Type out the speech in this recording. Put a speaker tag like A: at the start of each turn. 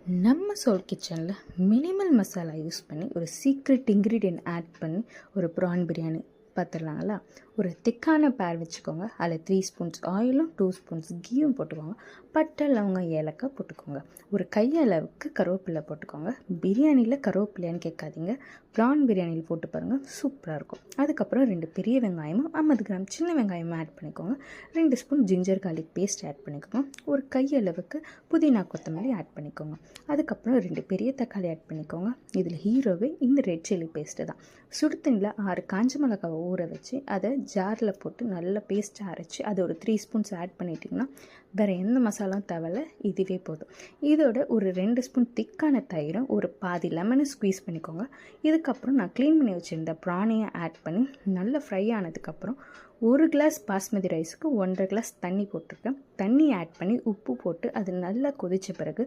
A: நம்ம சோல் கிச்சனில் minimal masala use பண்ணி ஒரு சீக்ரெட் இன்க்ரீடியன்ட் ஆட் பண்ணி ஒரு ப்ரான் பிரியாணி பார்த்துடலாங்களா. ஒரு திக்கான பேர் வச்சுக்கோங்க. அதில் 3 ஸ்பூன்ஸ் ஆயிலும் 2 ஸ்பூன்ஸ் கீயும் போட்டுக்கோங்க. பட்டை லவங்கம் ஏலக்காய் போட்டுக்கோங்க. ஒரு கையளவுக்கு கருவேப்பிலை போட்டுக்கோங்க. பிரியாணியில் கருவேப்பிலையான்னு கேட்காதீங்க, ப்ரான் பிரியாணியில் போட்டு பாருங்கள், சூப்பராக இருக்கும். அதுக்கப்புறம் 2 பெரிய வெங்காயமும் 50 கிராம் சின்ன வெங்காயமும் ஆட் பண்ணிக்கோங்க. 2 spoon ginger garlic paste add பண்ணிக்கோங்க. ஒரு கையளவுக்கு புதினா கொத்தமல்லி ஆட் பண்ணிக்கோங்க. அதுக்கப்புறம் 2 பெரிய தக்காளி ஆட் பண்ணிக்கோங்க. இதில் ஹீரோவே இந்த ரெட் சில்லி பேஸ்ட்டு தான். சுடு தண்ணியில் 6 காஞ்ச மிளகாவை ஊற வச்சு அதை ஜாரில் போட்டு நல்லா பேஸ்ட்டாக அரைச்சி அதை ஒரு 3 ஸ்பூன்ஸ் ஆட் பண்ணிட்டிங்கன்னா வேறு எந்த மசாலாவும் தேவையில்ல, இதுவே போதும். இதோட ஒரு 2 ஸ்பூன் திக்கான தயிரும் ஒரு பாதி லெமனை ஸ்குவீஸ் பண்ணிக்கோங்க. இதுக்கப்புறம் நான் க்ளீன் பண்ணி வச்சுருந்த ப்ரானையை ஆட் பண்ணி நல்லா ஃப்ரை ஆனதுக்கப்புறம் 1 கிளாஸ் பாஸ்மதி ரைஸுக்கு 1.5 கிளாஸ் தண்ணி போட்டிருக்கேன். தண்ணி ஆட் பண்ணி உப்பு போட்டு அது நல்லா கொதித்த பிறகு